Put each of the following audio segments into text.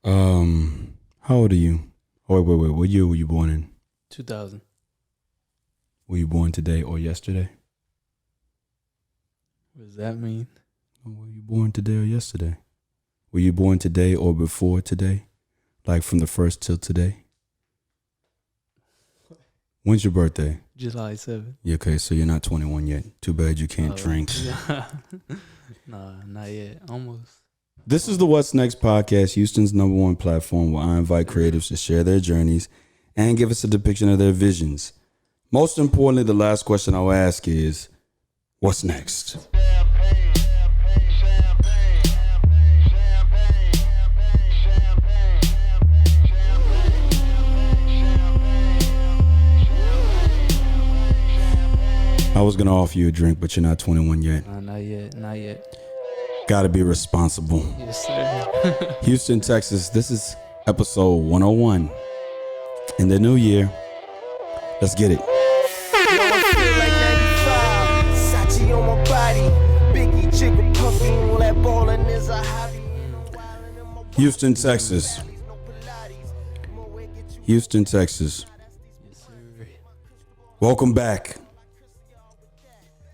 How old are you? Oh, wait. What year were you born in? 2000. Were you born today or yesterday? What does that mean? Were you born today or yesterday? Were you born today or before today? Like from the first till today? When's your birthday? July 7th. Yeah, okay, so you're not 21 yet. Too bad you can't drink. Nah, not yet. Almost. This is the What's Next podcast, Houston's #1 platform where I invite creatives to share their journeys and give us a depiction of their visions. Most importantly, the last question I'll ask is, what's next? I was going to offer you a drink, but you're not 21 yet. Not yet. Gotta be responsible. Yes, sir. Houston, Texas, this is episode 101. In the new year, let's get it. Houston, Texas. Houston, Texas. Yes, sir. Welcome back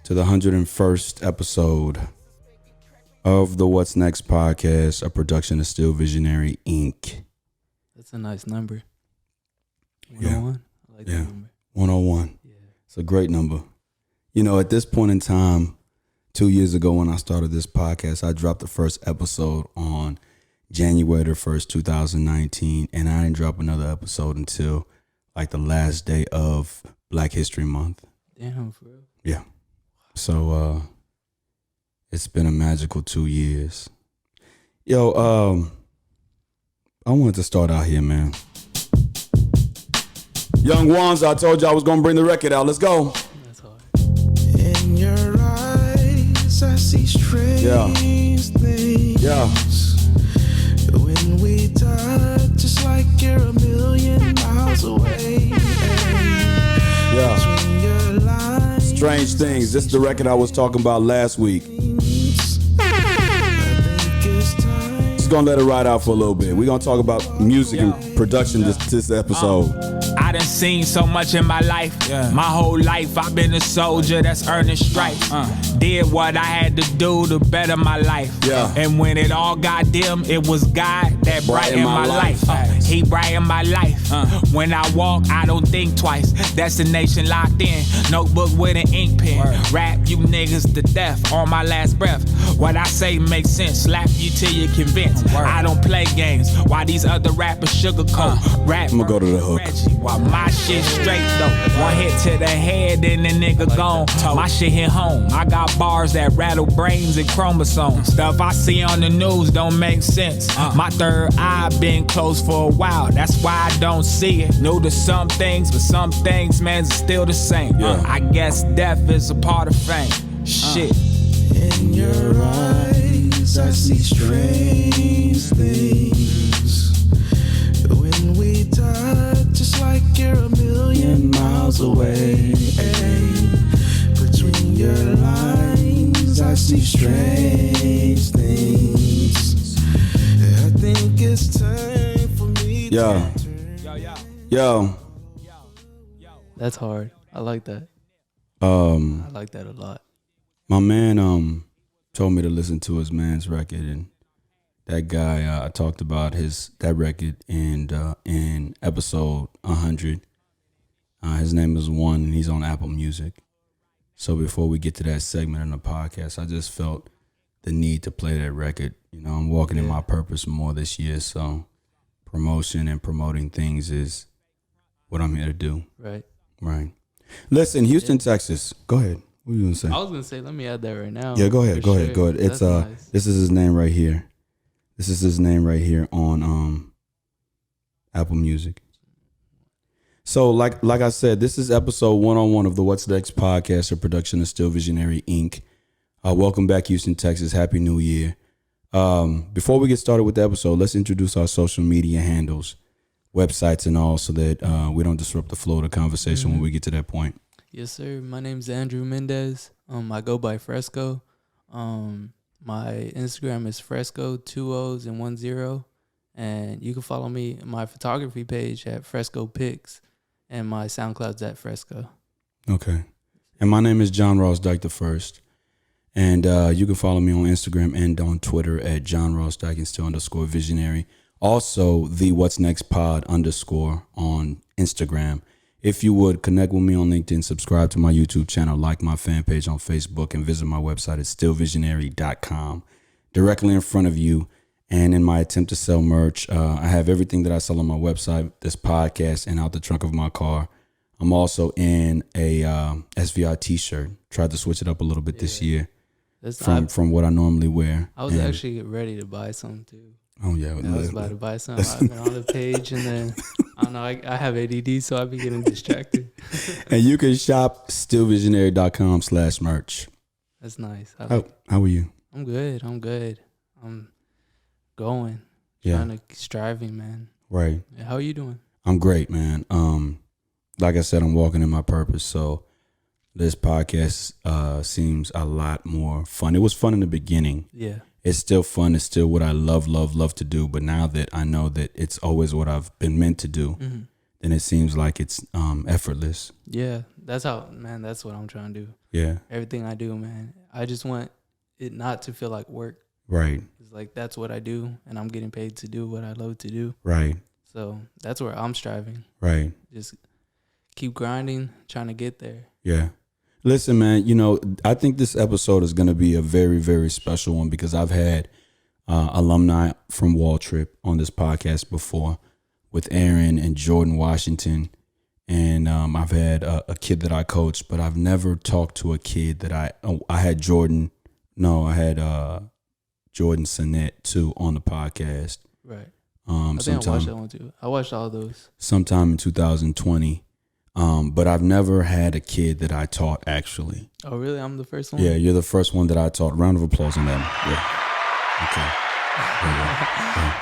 to the 101st episode of the What's Next podcast, a production of Still Visionary Inc. That's a nice number. Yeah. 101. I like that number. 101. Yeah. It's a great number. You know, at this point in time, 2 years ago when I started this podcast, I dropped the first episode on January the 1st, 2019, and I didn't drop another episode until like the last day of Black History Month. Damn, for real. Yeah. So it's been a magical 2 years. Yo, I wanted to start out here, man. Young Wands, I told you I was gonna bring the record out. Let's go. That's hard. In your eyes, I see strange things. Yeah. When we touch, just like you're a million miles away. Yeah. Between your lines, Strange Things. This is the record I was talking about last week. I think it's time. Just gonna let it ride out for a little bit. We're gonna talk about music and production this episode. I done seen so much in my life. My whole life I've been a soldier that's earning stripes. Did what I had to do to better my life. Yeah. And when it all got dim, it was God that brightened my life. He brightened my life. When I walk, I don't think twice. Destination locked in. Notebook with an ink pen. Rap you niggas to death on my last breath. What I say makes sense. Slap you till you're convinced. I don't play games. Why these other rappers sugarcoat? Rap. I'm gonna go to the hook. While my shit straight though. One hit to the head and the nigga gone. My shit hit home. I got bars that rattle brains and chromosomes. Stuff I see on the news don't make sense. My third eye been closed for a while. That's why I don't see it. New to some things, but some things, man, is still the same. I guess death is a part of fame. Shit. In your eyes, I see strange things. When we touch, just like you're a million miles away. Between your lines, I see strange things. I think it's time for me Yeah. to Yo. That's hard. I like that. I like that a lot. My man told me to listen to his man's record, and that guy I talked about that record in episode 100. His name is One, and he's on Apple Music. So before we get to that segment in the podcast, I just felt the need to play that record. You know, I'm walking in my purpose more this year, so promotion and promoting things is what I'm here to do. Right. Right. Listen, Houston, Texas. Go ahead. What are you gonna say? I was going to say, let me add that right now. Yeah, go ahead. For Go ahead. sure. It's That's nice. This is his name right here. This is his name right here on Apple Music. So like I said, this is episode 101 of the What's Next podcast, a production of Still Visionary Inc. Welcome back, Houston, Texas. Happy New Year. Before we get started with the episode, let's introduce our social media handles, websites and all, so that we don't disrupt the flow of the conversation when we get to that point. Yes, sir. My name's Andrew Mendez. I go by Fresco. My Instagram is Fresco, 2 O's and 1 0. And you can follow me my photography page at Fresco Pics, and my SoundCloud's at Fresco. Okay. And my name is John Ross Dike I. And you can follow me on Instagram and on Twitter at John Ross Dike _ visionary. Also, the What's Next Pod _ on Instagram. If you would connect with me on LinkedIn, subscribe to my YouTube channel, like my fan page on Facebook, and visit my website at stillvisionary.com. Directly in front of you. And in my attempt to sell merch, I have everything that I sell on my website, this podcast, and out the trunk of my car. I'm also in a SVI t-shirt. Tried to switch it up a little bit this year from what I normally wear. I was actually ready to buy some too. Oh, yeah. I was about to buy some. I've been on the page, and then, I don't know, I have ADD, so I be getting distracted. And you can shop stillvisionary.com/merch. That's nice. How are you? I'm good. I'm going. Striving, man. Right. How are you doing? I'm great, man. Like I said, I'm walking in my purpose, so this podcast seems a lot more fun. It was fun in the beginning. Yeah. It's still fun. It's still what I love to do. But now that I know that it's always what I've been meant to do, then it seems like it's effortless. Yeah, that's what I'm trying to do. Yeah. Everything I do, man, I just want it not to feel like work. Right. It's like that's what I do, and I'm getting paid to do what I love to do. Right. So that's where I'm striving. Right. Just keep grinding, trying to get there. Yeah. Listen, man, I think this episode is going to be a very, very special one because I've had alumni from Waltrip on this podcast before with Aaron and Jordan Washington. And I've had a kid that I coached, but I've never talked to a kid that I had Jordan Sinnett too on the podcast. Right. I think I watched that one too. I watched all those. Sometime in 2020. But I've never had a kid that I taught actually. Oh, really? I'm the first one? Yeah, you're the first one that I taught. Round of applause on that. Yeah. Okay. Yeah.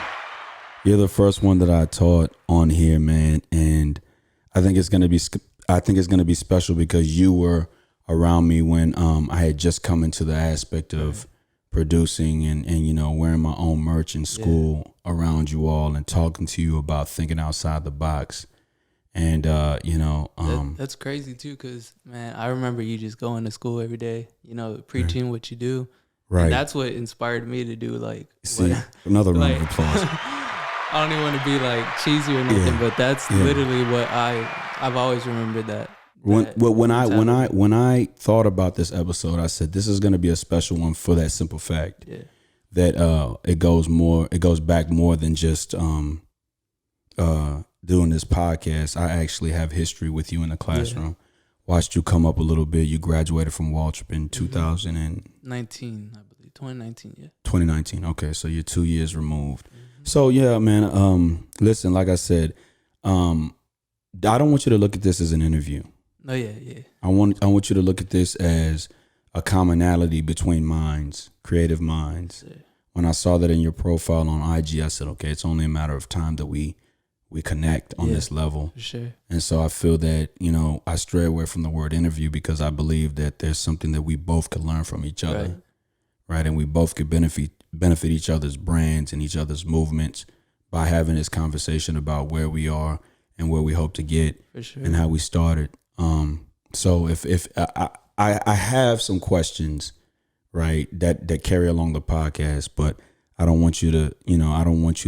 You're the first one that I taught on here, man. And I think it's gonna be special because you were around me when I had just come into the aspect of producing and wearing my own merch in school around you all and talking to you about thinking outside the box. And, that's crazy too. Cause man, I remember you just going to school every day, preaching what you do. Right. And that's what inspired me to do another round of applause. I don't even want to be like cheesy or nothing, but that's literally what I've always remembered that. When I thought about this episode, I said, this is going to be a special one for that simple fact that, it goes back more than just, doing this podcast. I actually have history with you in the classroom. Watched you come up a little bit. You graduated from Waltrip in 2019, I believe. 2019, yeah. 2019. Okay, so you're 2 years removed. So yeah, man. Listen, like I said, I don't want you to look at this as an interview. Oh yeah. I want you to look at this as a commonality between minds, creative minds. Yeah. When I saw that in your profile on IG, I said, okay, it's only a matter of time that we connect on this level. For sure. And so I feel that, I stray away from the word interview because I believe that there's something that we both could learn from each other. Right. And we both could benefit each other's brands and each other's movements by having this conversation about where we are and where we hope to get and how we started. So if I have some questions, right, that carry along the podcast, but I don't want you to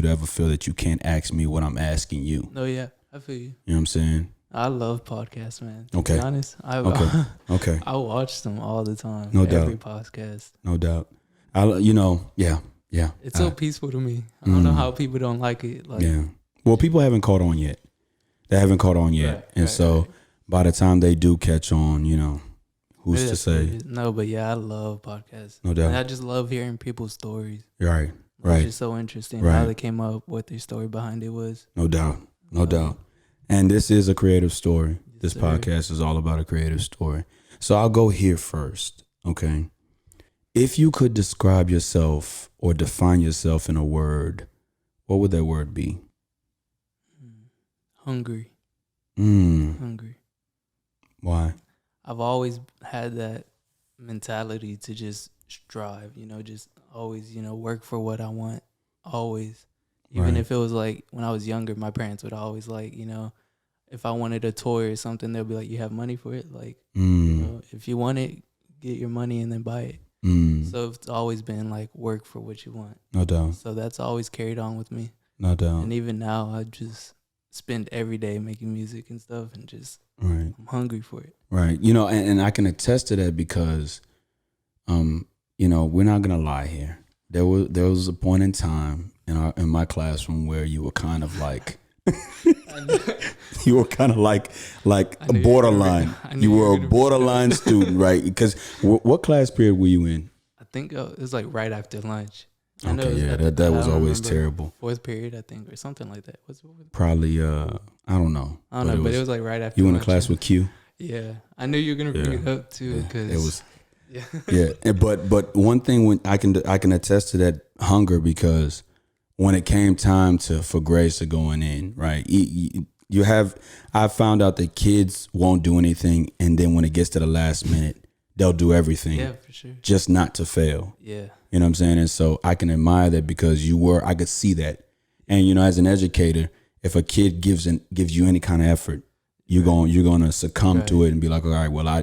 ever feel that you can't ask me what I'm asking you. No, yeah, I feel you. You know what I'm saying? I love podcasts, man. To be honest, okay. I watch them all the time. No doubt. Every podcast. No doubt. Yeah. It's so peaceful to me. I don't know how people don't like it. Well, people haven't caught on yet. They haven't caught on yet, by the time they do catch on, who's to say? No, but yeah, I love podcasts. No doubt. And I just love hearing people's stories. Right. It's just so interesting how they came up, what their story behind it was. No doubt. And this is a creative story. This podcast is all about a creative story. So I'll go here first, okay? If you could describe yourself or define yourself in a word, what would that word be? Hungry. Hungry. Why? I've always had that mentality to just strive, just always, work for what I want. Always, Even if it was like when I was younger, my parents would always like, you know, if I wanted a toy or something, they'll be like, you have money for it? Like, you know, if you want it, get your money and then buy it. So it's always been like work for what you want. No doubt. So that's always carried on with me. No doubt. And even now, I just spend every day making music and stuff and just, I'm hungry for it. Right. You know, and I can attest to that because, you know, we're not going to lie here. There was a point in time in my classroom where you were kind of like, you were kind of like a borderline. You were a borderline student, right? Because what class period were you in? I think it was like right after lunch. Okay, yeah, that was always terrible. 4th period, I think, or something like that. Probably, I don't know. I don't know, but it was like right after you lunch. In a class with Q? Yeah. I knew you were going to bring it up too. Cause it was. Yeah. Yeah. But one thing when I can attest to that hunger because when it came time for grades to going in, right? I found out that kids won't do anything, and then when it gets to the last minute, they'll do everything. Yeah, for sure. Just not to fail. Yeah. You know what I'm saying? And so I can admire that because I could see that. And you know, as an educator, if a kid gives you any kind of effort, you're going to succumb to it and be like, all right, well,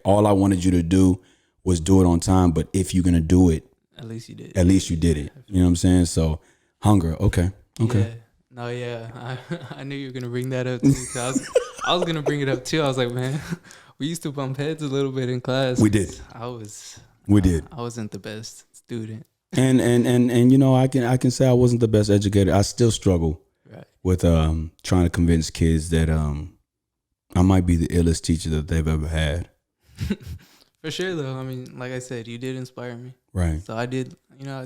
all I wanted you to do was do it on time, but if you're gonna do it, at least you did. At least you did it. You know what I'm saying? So hunger, okay. Yeah. No, yeah. I knew you were gonna bring that up too. I was gonna bring it up too. I was like, man, we used to bump heads a little bit in class. We did. We did. I wasn't the best student. And you know, I can say I wasn't the best educator. I still struggle with trying to convince kids that I might be the illest teacher that they've ever had. For sure, though. I mean, like I said, you did inspire me. Right. So I did, you know,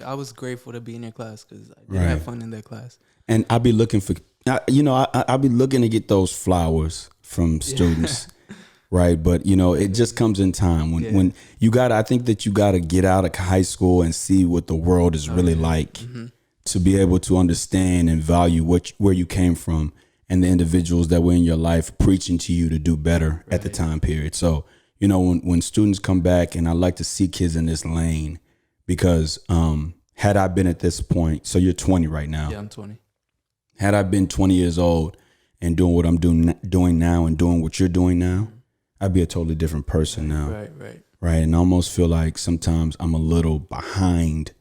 I was grateful to be in your class because I did have fun in that class. And I'd be looking for, you know, I'd be looking to get those flowers from students. Right. But, you know, it just comes in time when you I think that you got to get out of high school and see what the world is really like to be able to understand and value where you came from and the individuals that were in your life preaching to you to do better at the time period. So, you know, when students come back, and I like to see kids in this lane because had I been at this point, so you're 20 right now. Yeah, I'm 20. Had I been 20 years old and doing what I'm doing now and doing what you're doing now, I'd be a totally different person now. Right. And I almost feel like sometimes I'm a little behind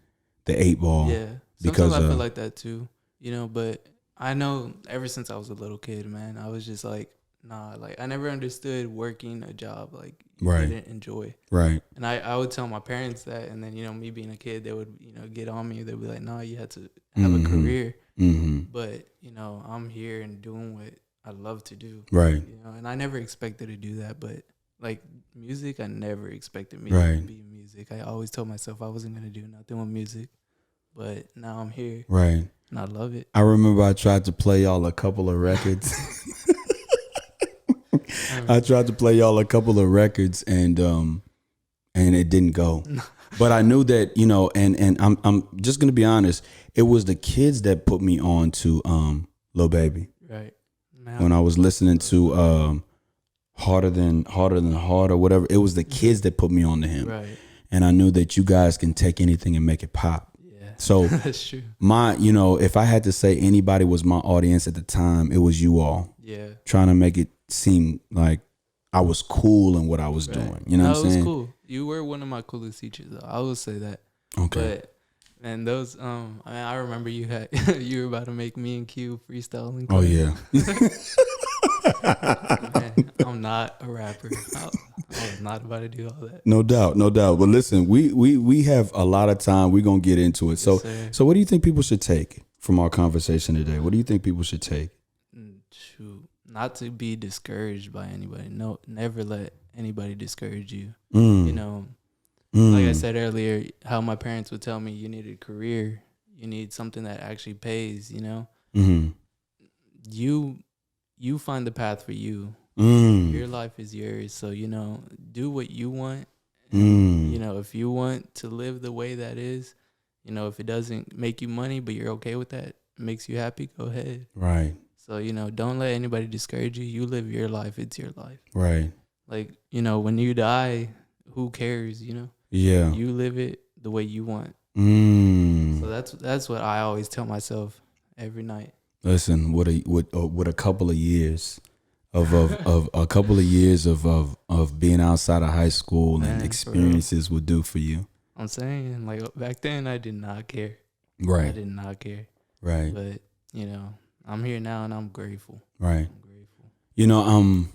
the 8 ball. Yeah. Sometimes I feel like that too, you know, but I know ever since I was a little kid, man, I was just like, nah, like I never understood working a job like you didn't enjoy. Right. And I would tell my parents that, and then, you know, me being a kid, they would, you know, get on me. They'd be like, nah, you had to have a career. But, you know, I'm here and doing what I love to do. Right. You know, and I never expected to do that, but like music, I never expected me to be in music. I always told myself I wasn't going to do nothing with music, but now I'm here. Right. And I love it. I remember I tried to play y'all a couple of records. I tried to play y'all a couple of records and it didn't go. But I knew that, you know, and I'm just gonna be honest, it was the kids that put me on to Lil Baby. Right. Now, when I was listening to Harder Than Hard or whatever, it was the kids that put me on to him. Right. And I knew that you guys can take anything and make it pop. Yeah. So that's true. You know, if I had to say anybody was my audience at the time, it was you all. Yeah. Trying to make it seem like I was cool in what I was doing. You know what I'm saying? It was cool. You were one of my coolest teachers, though. I will say that. Okay. But and those, I remember you were about to make me and Q freestyling. Oh yeah. Man, I'm not a rapper. I was not about to do all that. No doubt. But listen, we have a lot of time. We're gonna get into it. So what do you think people should take from our conversation today? What do you think people should take? Shoot, not to be discouraged by anybody. No, never let anybody discourage you. You know, like I said earlier, how my parents would tell me, you need a career, you need something that actually pays. You know, you find the path for you. Your life is yours. So, you know, do what you want. And, you know, if you want to live the way that is, you know, if it doesn't make you money, but you're okay with that, it makes you happy, go ahead. Right. So, you know, don't let anybody discourage you. You live your life. It's your life. Right. Like, you know, when you die, who cares, you know? Yeah. You live it the way you want. So So that's what I always tell myself every night. Listen, what a couple of years of a couple of years of being outside of high school, man, and experiences would do for you. I'm saying, like, back then I did not care. Right. I did not care. Right. But, you know, I'm here now and I'm grateful. Right. I'm grateful. You know,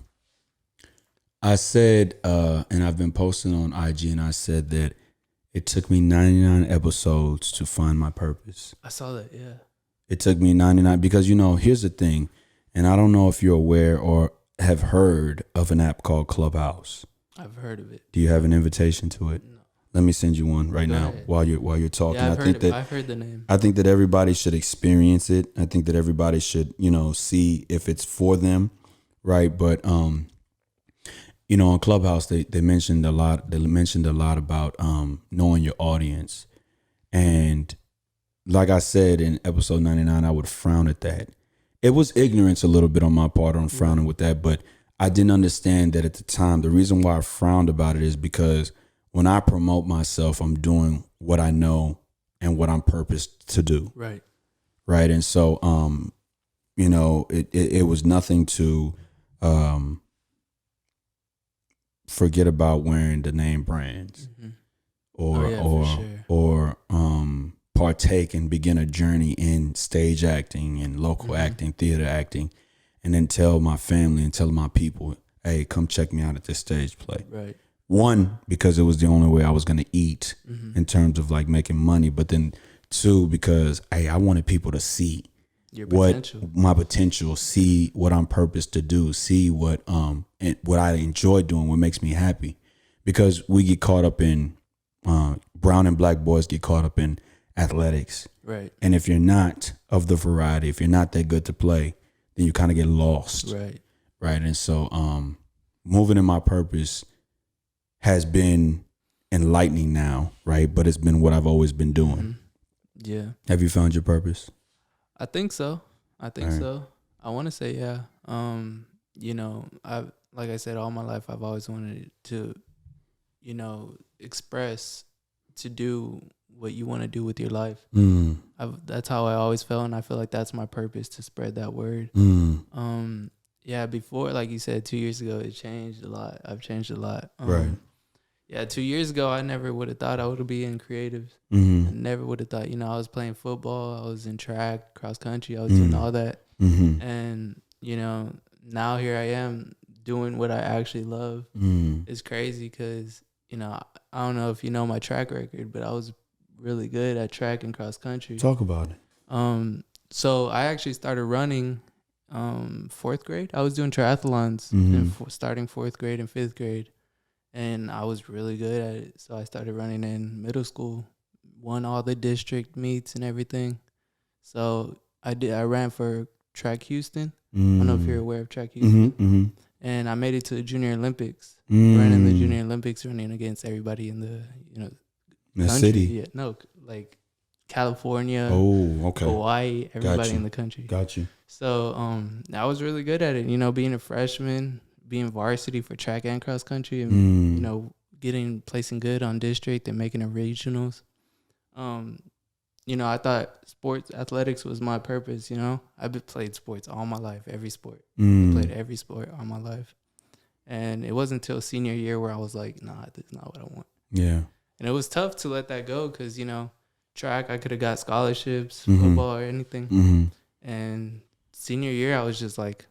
I said, and I've been posting on IG, and I said that it took me 99 episodes to find my purpose. I saw that, yeah. It took me 99 because, you know, here's the thing, and I don't know if you're aware or have heard of an app called Clubhouse. I've heard of it. Do you have an invitation to it? No. Let me send you one right now while you're talking. Yeah, I've heard the name. I think that everybody should experience it. I think that everybody should, you know, see if it's for them, right? But you know, on Clubhouse they mentioned a lot. They mentioned a lot about knowing your audience, and like I said in episode 99, I would frown at that. It was ignorance a little bit on my part on frowning with that, but I didn't understand that at the time. The reason why I frowned about it is because when I promote myself, I'm doing what I know and what I'm purposed to do. Right. Right. And so, you know, it was nothing to forget about wearing the name brands or partake and begin a journey in stage acting and local acting, theater acting, and then tell my family and tell my people, hey, come check me out at this stage play. Right. One, because it was the only way I was going to eat in terms of like making money. But then two, because I wanted people to see my potential, see what I'm purposed to do, see what I enjoy doing, what makes me happy. Because we get caught up in, brown and black boys get caught up in athletics. Right. And if you're not of the variety, if you're not that good to play, then you kind of get lost. Right. Right. And so moving in my purpose has been enlightening now, right? But it's been what I've always been doing. Yeah. Have you found your purpose? I think so. I want to say, yeah. You know, like I said, all my life, I've always wanted to, you know, express, to do what you want to do with your life. That's how I always felt, and I feel like that's my purpose, to spread that word. Yeah, before, like you said, 2 years ago, it changed a lot. I've changed a lot. Right. Yeah, 2 years ago, I never would have thought I would be in creatives. I never would have thought, you know, I was playing football, I was in track, cross country, I was doing all that. And, you know, now here I am doing what I actually love. It's crazy because, you know, I don't know if you know my track record, but I was really good at track and cross country. Talk about it. So I actually started running fourth grade. I was doing triathlons starting fourth grade and fifth grade. And I was really good at it. So I started running in middle school, won all the district meets and everything. So I ran for Track Houston. I don't know if you're aware of Track Houston. And I made it to the Junior Olympics. Ran in the Junior Olympics, running against everybody in the, you know, the country. city. Yeah, no, like California, Hawaii, everybody in the country. Got you. So I was really good at it. You know, being a freshman, being varsity for track and cross country, and you know, placing good on district and making it regionals. You know, I thought athletics was my purpose. You know, I've played sports all my life, every sport. I played every sport all my life, and it wasn't until senior year where I was like, nah, that's not what I want. Yeah, and it was tough to let that go because, you know, track, I could have got scholarships, football or anything, and senior year I was just like,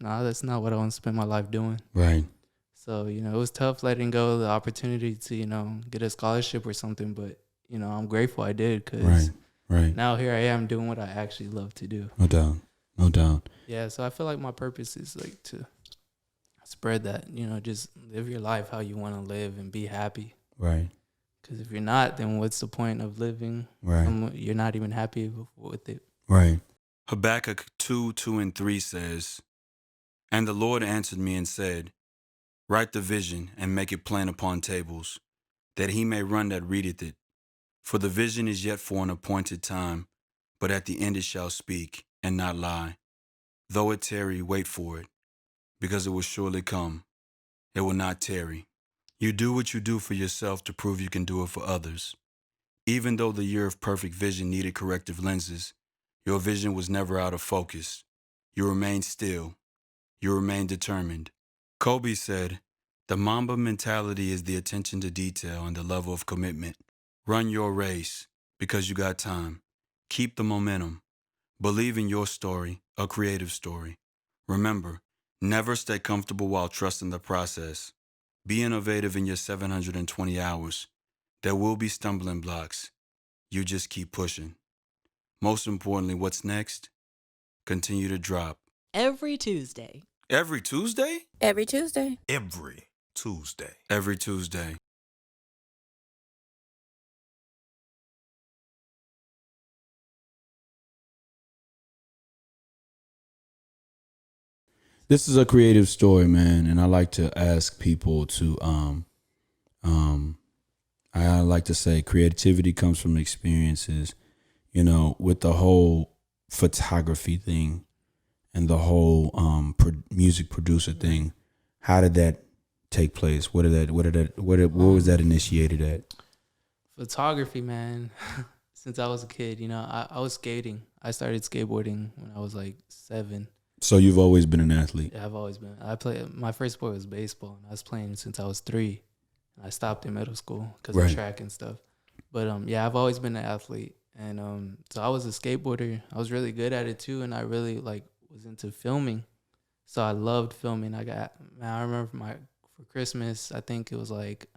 nah, that's not what I want to spend my life doing. Right. So, you know, it was tough letting go of the opportunity to, you know, get a scholarship or something. But, you know, I'm grateful I did because now here I am doing what I actually love to do. No doubt. No doubt. Yeah, so I feel like my purpose is like to spread that, you know, just live your life how you want to live and be happy. Right. Because if you're not, then what's the point of living? Right. You're not even happy with it. Right. Habakkuk 2:2-3 says, "And the Lord answered me and said, Write the vision and make it plain upon tables, that he may run that readeth it. For the vision is yet for an appointed time, but at the end it shall speak and not lie. Though it tarry, wait for it, because it will surely come. It will not tarry. You do what you do for yourself to prove you can do it for others. Even though the year of perfect vision needed corrective lenses, your vision was never out of focus. You remained still. You remained determined. Kobe said, "The Mamba mentality is the attention to detail and the level of commitment. Run your race because you got time. Keep the momentum. Believe in your story, a creative story. Remember, never stay comfortable while trusting the process. Be innovative in your 720 hours. There will be stumbling blocks. You just keep pushing. Most importantly, what's next? Continue to drop." Every Tuesday. Every Tuesday? Every Tuesday. Every Tuesday. Every Tuesday. This is a creative story, man, and I like to ask people to I like to say creativity comes from experiences. You know, with the whole photography thing and the whole music producer thing, how did that take place? What was that initiated at? Photography, man. Since I was a kid, I was skating. I started skateboarding when I was like 7. So you've always been an athlete? Yeah, I've always been. My first sport was baseball, and I was playing since I was 3. And I stopped in middle school because of track and stuff. But yeah, I've always been an athlete, and so I was a skateboarder. I was really good at it too, and I really was into filming. So I loved filming. I remember for Christmas, I think it was like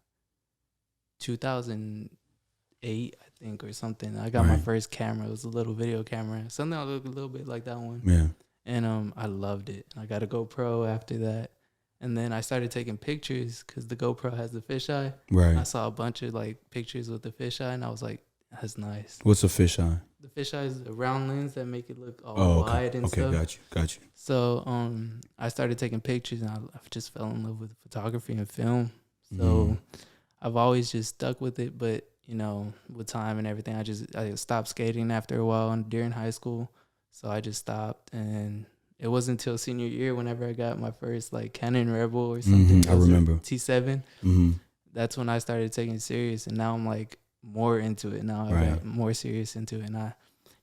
2008, I think, or something. I got my first camera. It was a little video camera, something that looked a little bit like that one. Yeah. And I loved it. I got a GoPro after that. And then I started taking pictures because the GoPro has the fisheye. Right. I saw a bunch of pictures with the fisheye, and I was like, that's nice. What's a fisheye? The fisheye is a round lens that make it look all wide and stuff. Okay, got you. So I started taking pictures, and I just fell in love with photography and film. So I've always just stuck with it. But, with time and everything, I stopped skating after a while during high school. So I just stopped, and it wasn't until senior year whenever I got my first Canon Rebel or something. I remember. T7. That's when I started taking it serious, and now I'm more into it. Now I got more serious into it, and I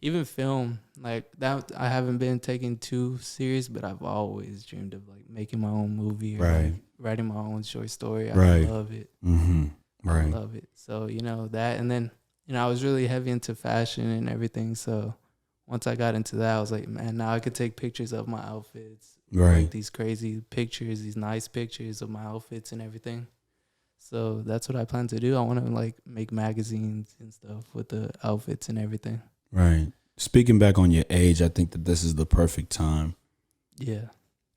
even film that. I haven't been taken too serious, but I've always dreamed of making my own movie or writing my own short story. I love it. I love it. So that, and then I was really heavy into fashion and everything. So once I got into that, I was like, man, now I could take pictures of my outfits. These crazy pictures, these nice pictures of my outfits and everything. So that's what I plan to do. I want to make magazines and stuff with the outfits and everything. Right. Speaking back on your age, I think that this is the perfect time. Yeah.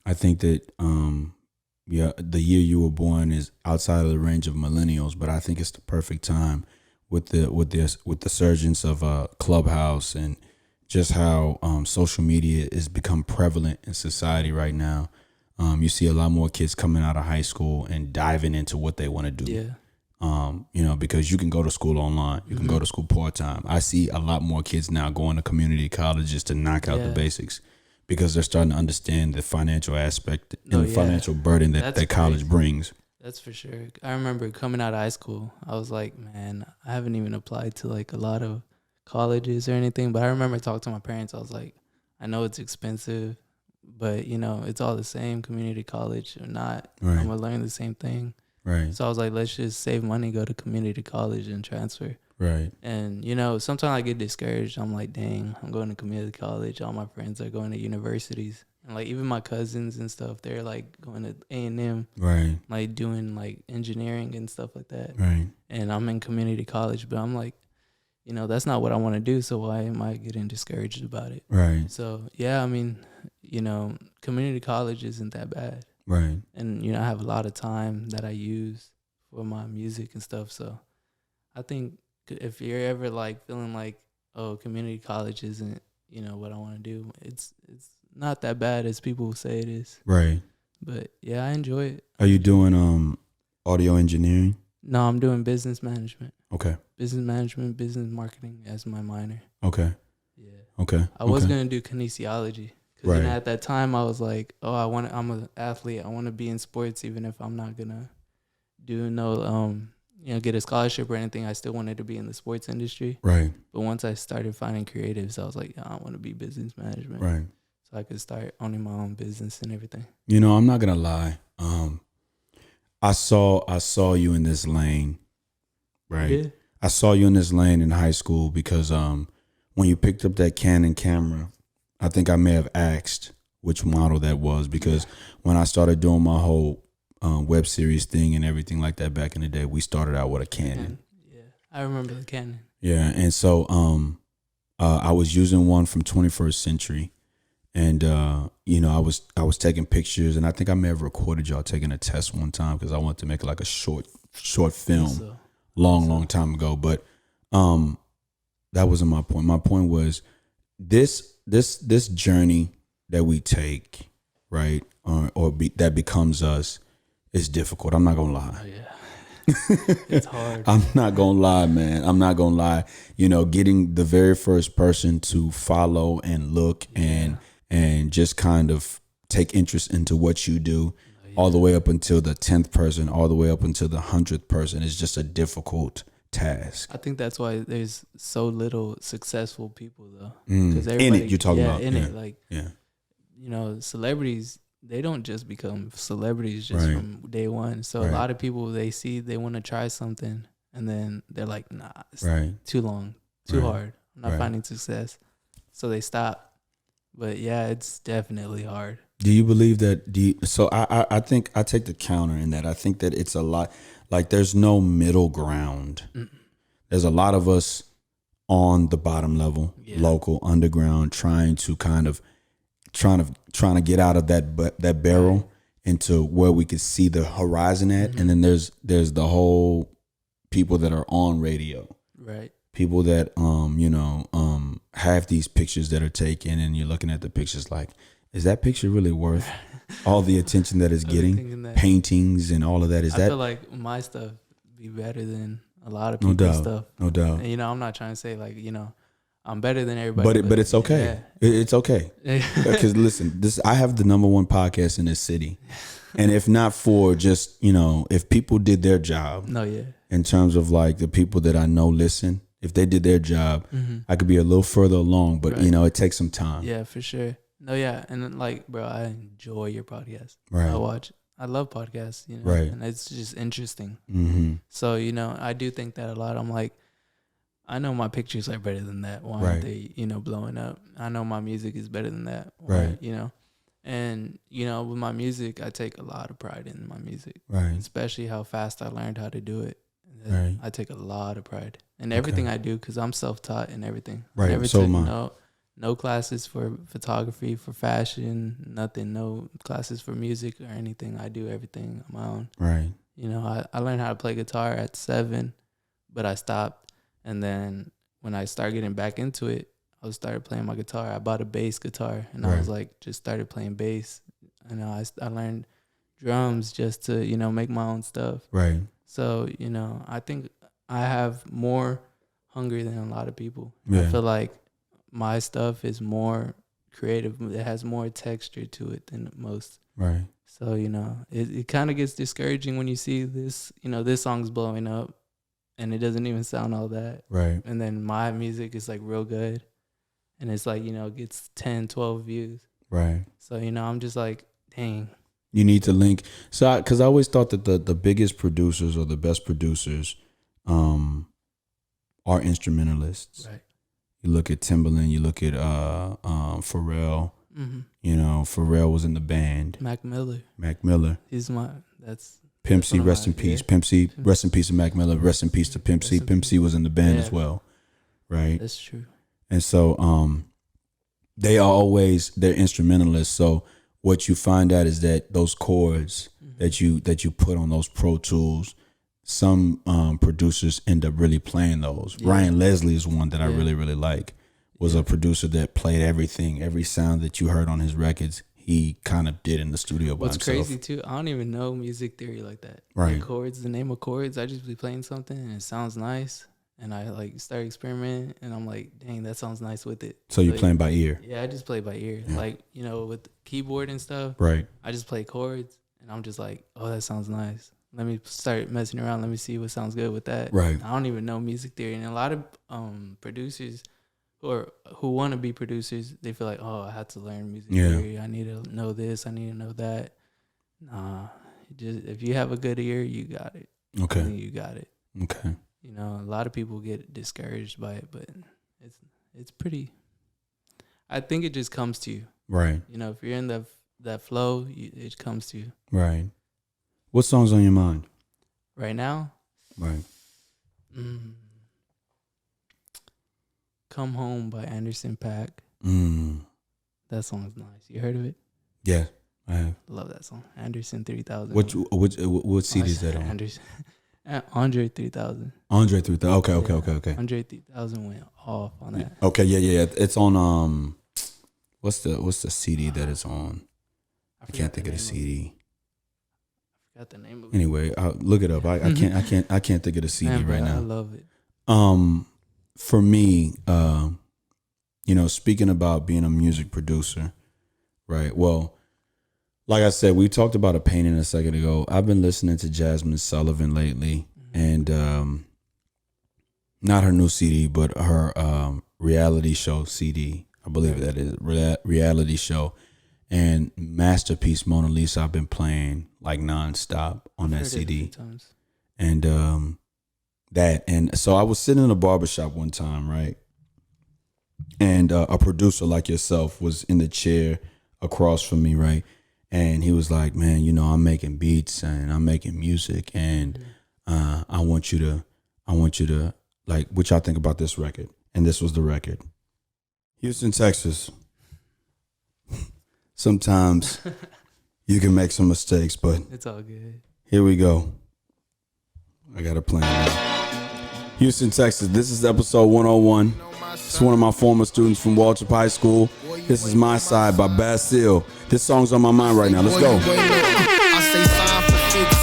I think that the year you were born is outside of the range of millennials, but I think it's the perfect time with the surgence of Clubhouse and just how social media has become prevalent in society right now. You see a lot more kids coming out of high school and diving into what they want to do. Yeah. Because you can go to school online. You can go to school part-time. I see a lot more kids now going to community colleges to knock out the basics because they're starting to understand the financial aspect and the financial burden that college brings. That's for sure. I remember coming out of high school, I was like, man, I haven't even applied to a lot of colleges or anything, but I remember talking to my parents. I was like, I know it's expensive, but it's all the same, community college or not. I'm gonna learn the same thing. Right. So I was like, let's just save money, go to community college and transfer. Right. And sometimes I get discouraged. I'm like, dang, I'm going to community college. All my friends are going to universities, and even my cousins and stuff, they're going to A&M. Right. Doing engineering and stuff like that. Right. And I'm in community college, but I'm like, that's not what I want to do. So why am I getting discouraged about it? Right. So, yeah, I mean, community college isn't that bad. Right. And, I have a lot of time that I use for my music and stuff. So I think if you're ever feeling community college isn't, what I want to do, it's not that bad as people say it is. Right. But yeah, I enjoy it. Are you doing audio engineering? No, I'm doing business management. Okay. Business management, business marketing as my minor. Okay. Yeah. Okay. I was gonna do kinesiology because at that time I was like, oh, I'm an athlete. I want to be in sports, even if I'm not gonna do no get a scholarship or anything, I still wanted to be in the sports industry. Right. But once I started finding creatives, I was like, I want to be business management. Right. So I could start owning my own business and everything. I'm not gonna lie. I saw you in this lane, right? Yeah. I saw you in this lane in high school because when you picked up that Canon camera, I think I may have asked which model that was because when I started doing my whole web series thing and everything like that back in the day, we started out with a Canon. Yeah, I remember the Canon. Yeah, and so I was using one from 21st Century, and I was taking pictures, and I think I may have recorded y'all taking a test one time because I wanted to make like a short film, long time ago. But that wasn't my point. My point was this journey that we take, right, that becomes us, is difficult. I'm not gonna lie. Oh, yeah. It's hard. I'm not gonna lie, man. I'm not gonna lie. Getting the very first person to follow and look and just kind of take interest into what you do, all the way up until the 10th person, all the way up until the 100th person is just a difficult task. I think that's why there's so little successful people though. In it, you're talking about. In it, like celebrities. They don't just become celebrities just from day one. So a lot of people, they want to try something, and then they're like, nah, it's too long, too hard. I'm not finding success. So they stop. But yeah, it's definitely hard. Do you believe that? So I think I take the counter in that. I think that it's a lot, like there's no middle ground. There's a lot of us on the bottom level, local, underground, trying to get out of that barrel into where we could see the horizon at. And then there's the whole people that are on radio, right? People that have these pictures that are taken, and you're looking at the pictures like, is that picture really worth all the attention that it's getting? Paintings and all of that. I feel like my stuff be better than a lot of people's stuff. No doubt. And, I'm not trying to say like, I'm better than everybody. But it's okay. Yeah. It's okay. Because listen, I have the #1 podcast in this city. And if not for just, if people did their job. In terms of like the people that I know listen, if they did their job, I could be a little further along, but it takes some time. Yeah, for sure. No, yeah. And then like, bro, I enjoy your podcast. Right. I love podcasts, right. And it's just interesting. Mm-hmm. So, I do think that a lot. I'm like, I know my pictures are better than that. Why aren't they, blowing up? I know my music is better than that. Why, And, with my music, I take a lot of pride in my music. Right. Especially how fast I learned how to do it. Right. I take a lot of pride in everything I do because I'm self-taught in everything. Right. I never so took no classes for photography, for fashion, nothing. No classes for music or anything. I do everything on my own. Right. I learned how to play guitar at 7, but I stopped. And then when I started getting back into it, I started playing my guitar. I bought a bass guitar, and I was like, just started playing bass. And I learned drums just to, make my own stuff. Right. So, I think I have more hunger than a lot of people. Yeah. I feel like my stuff is more creative. It has more texture to it than most. Right. So, it kind of gets discouraging when you see this, this song's blowing up and it doesn't even sound all that. Right. And then my music is like real good. And it's like, gets 10, 12 views. Right. So, I'm just like, dang. You need to link. So, because I always thought that the biggest producers or the best producers are instrumentalists. Right. You look at Timbaland, you look at Pharrell. Mm-hmm. Pharrell was in the band. Mac Miller. He's that's Pimp C, rest in peace. Pimp C, rest in peace to Mac Miller. Rest in peace to Pimp C. Pimp C was in the band as well. Right. That's true. And so they're instrumentalists. So what you find out is that those chords that you put on those Pro Tools, some producers end up really playing those. Yeah. Ryan Leslie is one that I really, really like. Was a producer that played everything, every sound that you heard on his records, he kind of did in the studio by himself. What's crazy too, I don't even know music theory like that. Right. The name of chords, I just be playing something and it sounds nice. And I like start experimenting and I'm like, dang, that sounds nice with it. So you're playing by ear? Yeah, I just play by ear. Yeah. Like, with keyboard and stuff. Right. I just play chords and I'm just like, oh, that sounds nice. let me start messing around. Let me see what sounds good with that. Right. I don't even know music theory, and a lot of producers who want to be producers, they feel like, oh, I have to learn music theory. I need to know this. I need to know that. Nah, just if you have a good ear, you got it. Okay. You got it. Okay. You know, a lot of people get discouraged by it, but it's pretty. I think it just comes to you. Right. You know, if you're in that flow, it comes to you. Right. What song's on your mind right now? Right. Come Home by Anderson Paak. That song's nice. You heard of it? Yeah, I have. Love that song. Anderson 3000. What CD is that on? Anderson. Andre 3000. Andre 3000. Okay. Andre 3000 went off on that. Okay, yeah. It's on what's the CD that it's on? I can't think of the CD. I forgot the name of it. Anyway, I'll look it up. I can't think of the CD right now. I love it. For me, speaking about being a music producer, right? Well, like I said, we talked about a painting a second ago. I've been listening to Jazmine Sullivan lately, and not her new CD, but her reality show CD. I believe that is reality show. And Masterpiece Mona Lisa, I've been playing like nonstop on that CD. And and so I was sitting in a barbershop one time, right? And a producer like yourself was in the chair across from me, right? And he was like, man, I'm making beats and I'm making music, and I want you to like, what y'all think about this record? And this was the record. Houston, Texas. Sometimes you can make some mistakes, but it's all good. Here we go. I got a plan now. Houston, Texas. This is episode 101. It's one of my former students from Waltrip High School. This is My Side by Basil. This song's on my mind right now. Let's go. I say sign for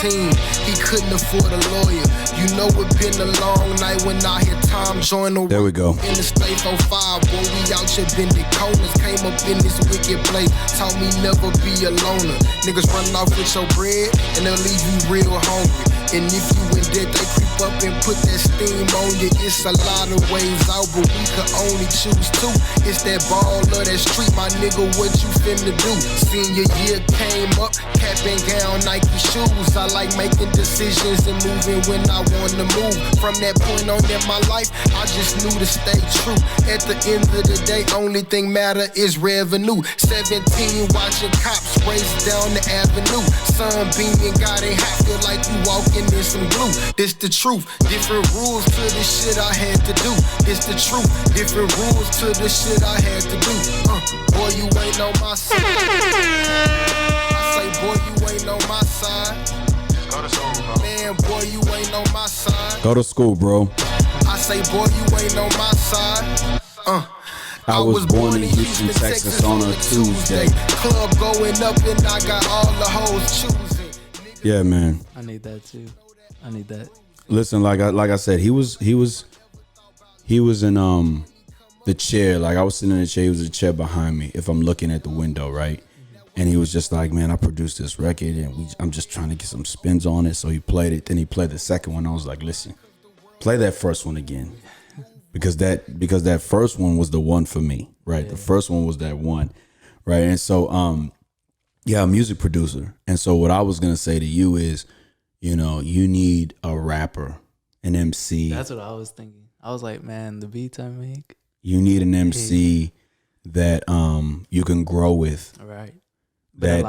15. He couldn't afford a lawyer. You know it been a long night when I hear Tom join the. There we go. In the space 05, boy, we out here bending corners. Came up in this wicked place. Taught me never be a loner. Niggas running off with your bread and they'll leave you real hungry. And if you in debt, they creep up and put that steam on you. It's a lot of ways out, but we could only choose two. It's that ball of that street, my nigga, what you finna do? Senior year came up, cap and gown, Nike shoes. I like making decisions and moving when I wanna move. From that point on in my life, I just knew to stay true. At the end of the day, only thing matter is revenue. 17, watching cops race down the avenue. Sun beaming, got it hot, feel like you walking in some glue. This the truth, different rules to the shit I had to do. This the truth, different rules to the shit I had to do. Boy, you ain't on my side. I say, boy, you ain't on my side. Go to school, bro. Man, boy, you ain't on my side. Go to school, bro. I say, boy, you ain't on my side. I was born in Houston, Texas on a Tuesday. Club going up and I got all the hoes choosing. Yeah, man. I need that too. I need that. Listen, like I said, he was in the chair. Like I was sitting in the chair, he was in the chair behind me. If I'm looking at the window, right? And he was just like, man, I produced this record and I'm just trying to get some spins on it. So he played it. Then he played the second one. I was like, listen, play that first one again. Because that first one was the one for me, right? Yeah. The first one was that one, right? And so, I'm a music producer. And so what I was going to say to you is, you need a rapper, an MC. That's what I was thinking. I was like, man, the beats I make. You need an MC that you can grow with. Right. But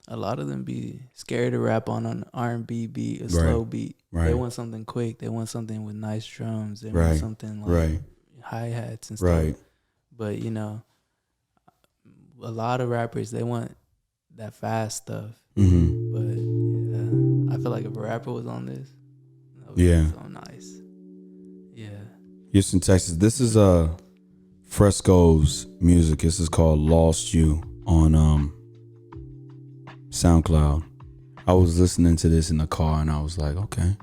a lot of them be scared to rap on an R&B beat, a slow beat. Right. They want something quick. They want something with nice drums. They want something like hi-hats and stuff. Right. But, a lot of rappers, they want that fast stuff. Mm-hmm. But, I feel like if a rapper was on this, that would be so nice. Yeah. Houston, Texas. This is Fresco's music. This is called Lost You on SoundCloud. I was listening to this in the car and I was like, okay.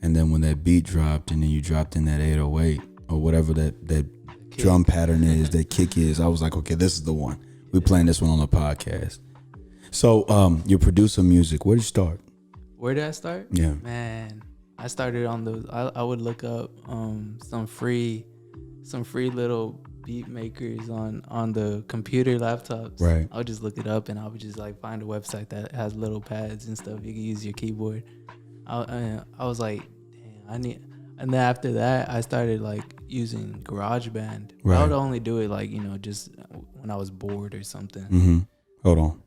And then when that beat dropped and then you dropped in that 808 or whatever that drum pattern is, that kick is, I was like, okay, this is the one. We're playing this one on the podcast. So you produce music. Where did you start? Where did I start? Yeah. Man, I started on those. I would look up some free little beat makers on the computer laptops. Right. I would just look it up and I would just like find a website that has little pads and stuff. You can use your keyboard. I was like, damn, I need. And then after that, I started like using GarageBand. Right. I would only do it like, just when I was bored or something. Mm-hmm. Hold on.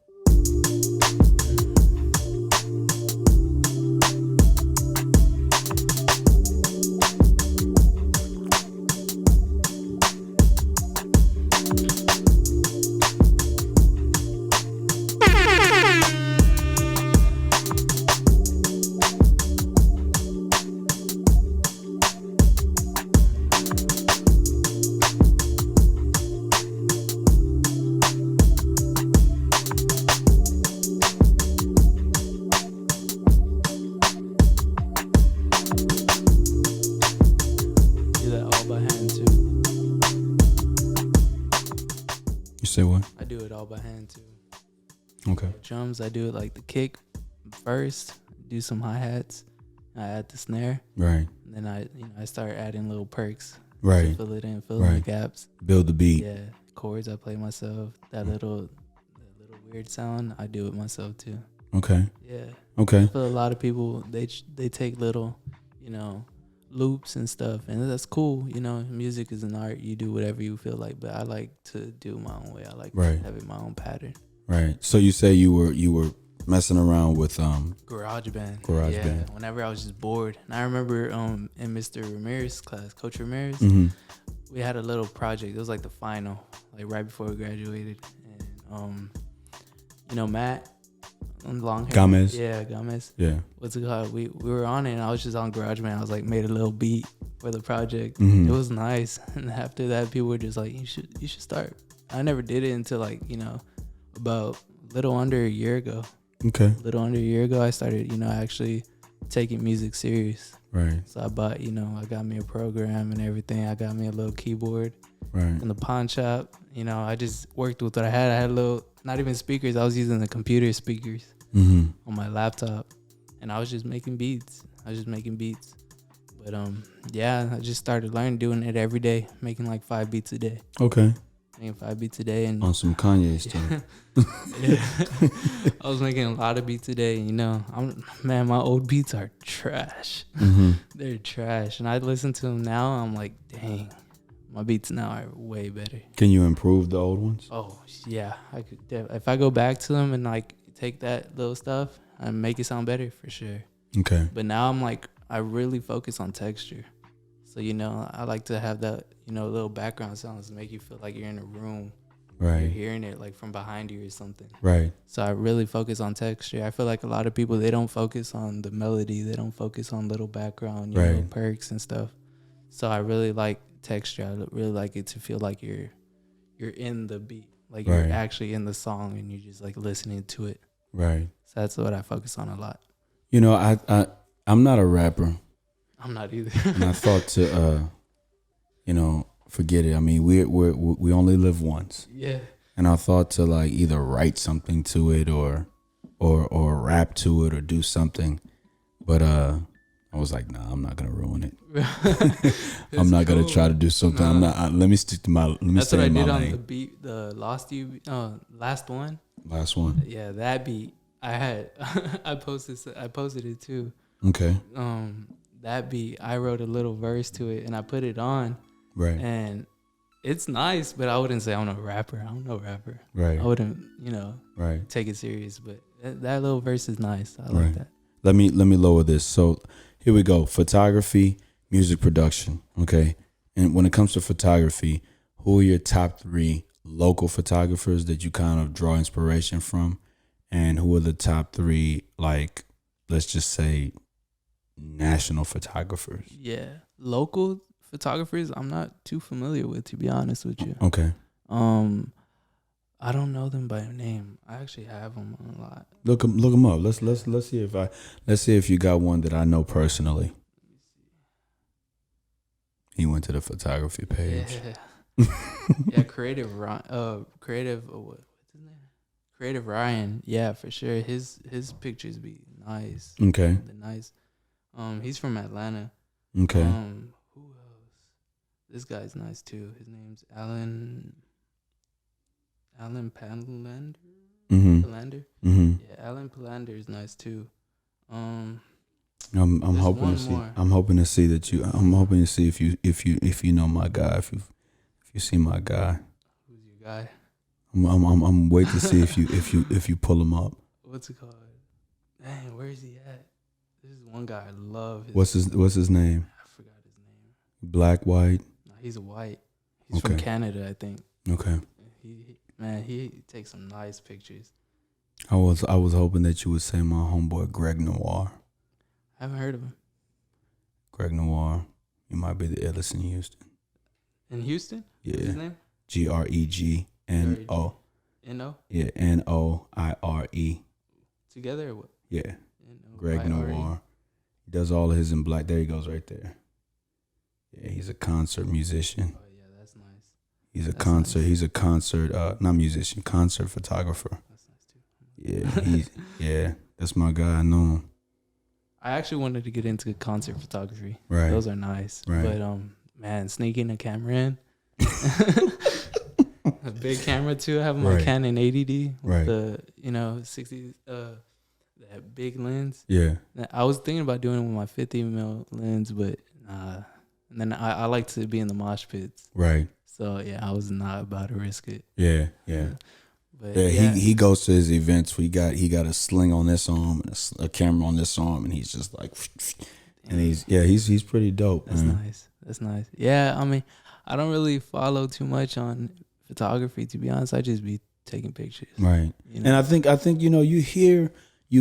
Say what? I do it all by hand too. Okay. Drums, I do it like the kick first, do some hi-hats, I add the snare. Right. And then I start adding little perks. Right. To fill it in, fill in the gaps. Build the beat. Yeah. Chords I play myself. That little weird sound, I do it myself too. Okay. Yeah. Okay. I feel a lot of people they take little, loops and stuff, and that's cool. Music is an art. You do whatever you feel like, but I like to do my own way. I like to have it my own pattern. Right. So you say you were messing around with GarageBand. Yeah. Whenever I was just bored, and I remember in Mr. Ramirez's class, Coach Ramirez, mm-hmm. we had a little project. It was like the final, like right before we graduated, and Matt. Long hair. Gomez. Yeah, Gomez. Yeah. What's it called? We were on it and I was just on GarageBand. I was like made a little beat for the project. Mm-hmm. It was nice. And after that people were just like, you should start. I never did it until like, about a little under a year ago. Okay. A little under a year ago I started, actually taking music serious. Right. So I bought, I got me a program and everything. I got me a little keyboard. Right. In the pawn shop. I just worked with what I had. I had a little, not even speakers. I was using the computer speakers. Mm-hmm. On my laptop, and I was just making beats. But I just started learning, doing it every day, making like 5 beats a day. Okay. Making 5 beats a day, and on some Kanye stuff. Yeah. I was making a lot of beats a day. My old beats are trash. Mm-hmm. They're trash, and I listen to them now. I'm like, dang, my beats now are way better. Can you improve the old ones? Oh yeah, I could. If I go back to them and like take that little stuff and make it sound better for sure. Okay. But now I'm like, I really focus on texture. So, I like to have that, little background sounds to make you feel like you're in a room. Right. You're hearing it like from behind you or something. Right. So I really focus on texture. I feel like a lot of people, they don't focus on the melody. They don't focus on little background, perks and stuff. So I really like texture. I really like it to feel like you're in the beat. Like you're actually in the song and you're just like listening to it. Right. So that's what I focus on a lot. I'm not a rapper. I'm not either. And I thought to, forget it. I mean, we only live once. Yeah. And I thought to like either write something to it or rap to it or do something, but I was like, nah, I'm not gonna ruin it. I'm not gonna try to do something. Nah. I'm not. Let me stick to my. That's what I did on the beat, the last one. Last one. Yeah, that beat I had. I posted it too. Okay. That beat, I wrote a little verse to it and I put it on. Right. And it's nice, but I wouldn't say I'm a rapper. I'm no rapper. Right. I wouldn't, right, take it serious. But that little verse is nice. I like that. Let me lower this. So here we go. Photography, music production. Okay. And when it comes to photography, who are your top 3 local photographers that you kind of draw inspiration from? And who are the top 3, like, let's just say, national photographers? Yeah. Local photographers, I'm not too familiar with, to be honest with you. Okay. I don't know them by name. I actually have them a lot. Look them up. Let's see if you got one that I know personally. He went to the photography page. Yeah, Creative Ryan. Yeah, for sure. His pictures be Nice. Okay. The Nice. He's from Atlanta. Okay. Who else? This guy's nice too. His name's Alan Palander. Mm-hmm. Palander. Mm-hmm. Yeah, Alan Palander is nice too. I'm hoping to see. More. I'm hoping to see that you. I'm hoping to see if you know my guy. If you see my guy. Who's your guy? I'm waiting to see if you pull him up. What's it called? Dang, where is he at? This is one guy I love. What's his name? I forgot his name. Black, white. No, he's white. He's from Canada, I think. Okay. He takes some nice pictures. I was hoping that you would say my homeboy Greg Noir. I haven't heard of him. Greg Noir. You might be the illest in Houston. In Houston? Yeah. What's his name? GREGNO. N-O? Yeah, NOIRE. Together or what? Yeah. N-O-I-R-E. Greg Noir. He does all of his in black. There he goes right there. Yeah, he's a concert musician. Oh yeah, that's nice. He's a concert not musician, concert photographer. That's nice too. Yeah, that's my guy. I know him. I actually wanted to get into concert photography. Right. Those are nice. Right. But man, sneaking a camera in. A big camera too. I have my Canon 80D with the 60 that big lens. Yeah. I was thinking about doing it with my 50mm lens, but and then I like to be in the mosh pits. Right. So yeah, I was not about to risk it. Yeah. But he goes to his events. He got a sling on this arm and a camera on this arm, and he's just like, and he's pretty dope. That's nice. That's nice. Yeah, I mean, I don't really follow too much on photography, to be honest. I just be taking pictures. Right. And I think you